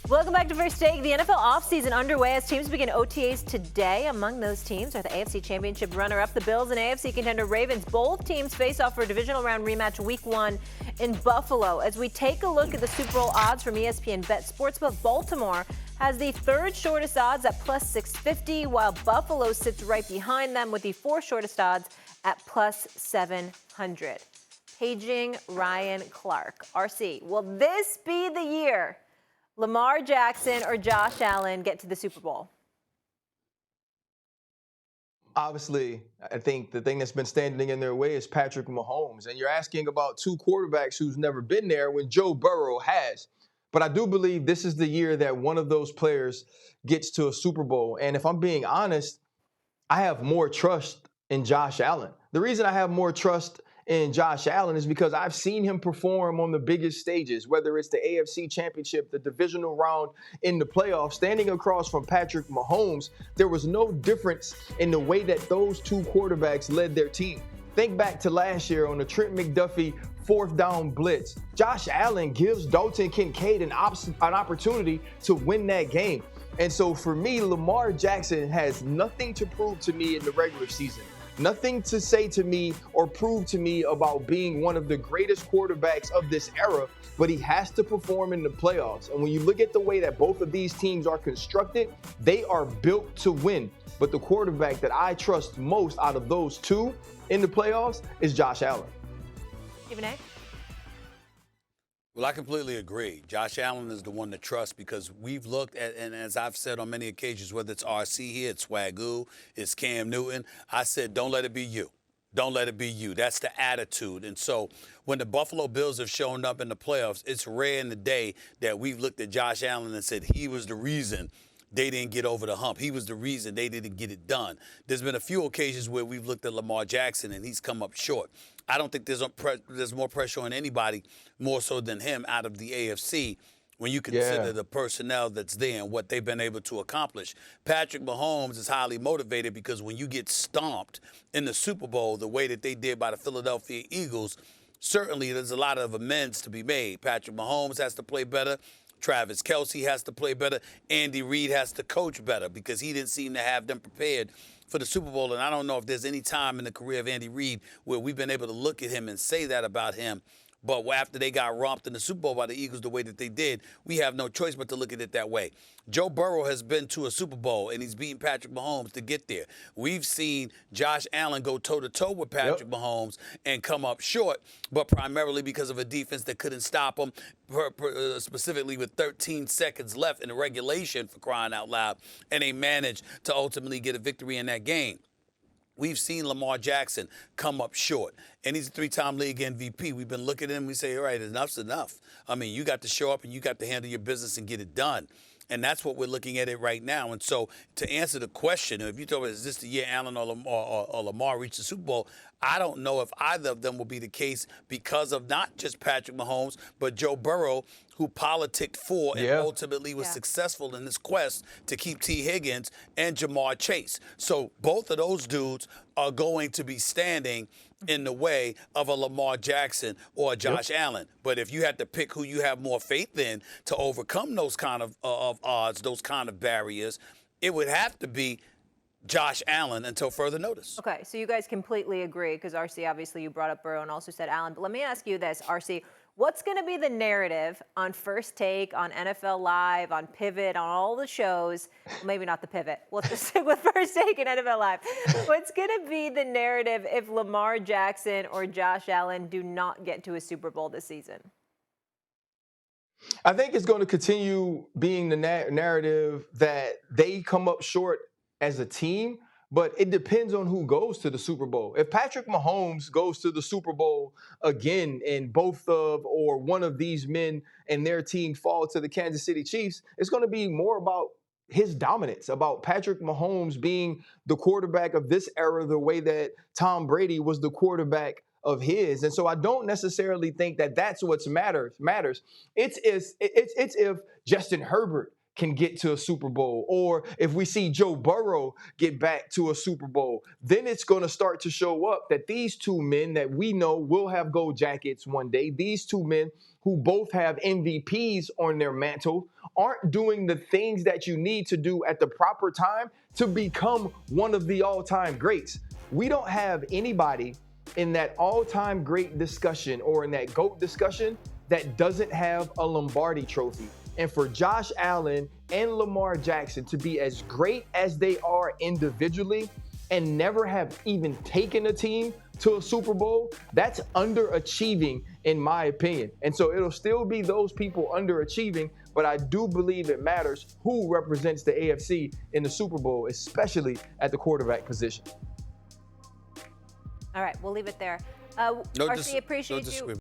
Welcome back to First Take. The NFL offseason underway as teams begin OTAs today. Among those teams are the AFC Championship runner-up, the Bills, and AFC contender Ravens. Both teams face off for a divisional round rematch Week 1 in Buffalo. As we take a look at the Super Bowl odds from ESPN Bet Sportsbook, Baltimore has the third shortest odds at plus 650, while Buffalo sits right behind them with the fourth shortest odds at plus 700. Paging Ryan Clark. RC, will this be the year Lamar Jackson or Josh Allen get to the Super Bowl? Obviously, I think the thing that's been standing in their way is Patrick Mahomes. And you're asking about two quarterbacks who's never been there when Joe Burrow has. But I do believe this is the year that one of those players gets to a Super Bowl. And if I'm being honest, I have more trust in Josh Allen. The reason I have more trust in Josh Allen is because I've seen him perform on the biggest stages, whether it's the AFC Championship, the divisional round in the playoffs. Standing across from Patrick Mahomes, there was no difference in the way that those two quarterbacks led their team. Think back to last year on the Trent McDuffie fourth down blitz. Josh Allen gives Dalton Kincaid an opportunity to win that game. And so for me, Lamar Jackson has nothing to prove to me in the regular season. Nothing to say to me or prove to me about being one of the greatest quarterbacks of this era, but he has to perform in the playoffs. And when you look at the way that both of these teams are constructed, they are built to win. But the quarterback that I trust most out of those two in the playoffs is Josh Allen. Stephen A. Well, I completely agree. Josh Allen is the one to trust because we've looked at, and as I've said on many occasions, whether it's RC here, it's Swagoo, it's Cam Newton, I said, don't let it be you. Don't let it be you. That's the attitude. And so when the Buffalo Bills have shown up in the playoffs, it's rare in the day that we've looked at Josh Allen and said he was the reason they didn't get over the hump. He was the reason they didn't get it done. There's been a few occasions where we've looked at Lamar Jackson and he's come up short. I don't think there's more pressure on anybody more so than him out of the AFC when you consider the personnel that's there and what they've been able to accomplish. Patrick Mahomes is highly motivated because when you get stomped in the Super Bowl the way that they did by the Philadelphia Eagles, certainly there's a lot of amends to be made. Patrick Mahomes has to play better. Travis Kelce has to play better. Andy Reid has to coach better because he didn't seem to have them prepared for the Super Bowl. And I don't know if there's any time in the career of Andy Reid where we've been able to look at him and say that about him. But after they got romped in the Super Bowl by the Eagles the way that they did, we have no choice but to look at it that way. Joe Burrow has been to a Super Bowl, and he's beaten Patrick Mahomes to get there. We've seen Josh Allen go toe-to-toe with Patrick Mahomes and come up short, but primarily because of a defense that couldn't stop him, specifically with 13 seconds left in the regulation, for crying out loud, and they managed to ultimately get a victory in that game. We've seen Lamar Jackson come up short, and he's a three-time league MVP. We've been looking at him and we say, all right, enough's enough. I mean, you got to show up and you got to handle your business and get it done. And that's what we're looking at it right now. And so to answer the question, if you thought, is this the year Allen or Lamar reach the Super Bowl, I don't know if either of them will be the case because of not just Patrick Mahomes, but Joe Burrow, who politicked for and ultimately was successful in this quest to keep T. Higgins and Jamar Chase. So both of those dudes are going to be standing in the way of a Lamar Jackson or a Josh Allen. But if you had to pick who you have more faith in to overcome those kind of odds, those kind of barriers, it would have to be Josh Allen until further notice. Okay, so you guys completely agree because, RC, obviously you brought up Burrow and also said Allen. But let me ask you this, RC. What's going to be the narrative on First Take, on NFL Live, on Pivot, on all the shows? Well, maybe not the Pivot. We'll just stick with First Take and NFL Live. What's going to be the narrative if Lamar Jackson or Josh Allen do not get to a Super Bowl this season? I think it's going to continue being the narrative that they come up short as a team, but it depends on who goes to the Super Bowl. If Patrick Mahomes goes to the Super Bowl again and both of or one of these men and their team fall to the Kansas City Chiefs, it's going to be more about his dominance, about Patrick Mahomes being the quarterback of this era the way that Tom Brady was the quarterback of his. And so I don't necessarily think that that's what matters. It's if Justin Herbert can get to a Super Bowl, or if we see Joe Burrow get back to a Super Bowl, then it's going to start to show up that these two men that we know will have gold jackets one day, these two men who both have MVPs on their mantle, aren't doing the things that you need to do at the proper time to become one of the all-time greats. We don't have anybody in that all-time great discussion or in that GOAT discussion that doesn't have a Lombardi trophy. And for Josh Allen and Lamar Jackson to be as great as they are individually and never have even taken a team to a Super Bowl, that's underachieving in my opinion. And so it'll still be those people underachieving, but I do believe it matters who represents the AFC in the Super Bowl, especially at the quarterback position. All right, we'll leave it there. No RC, appreciate you.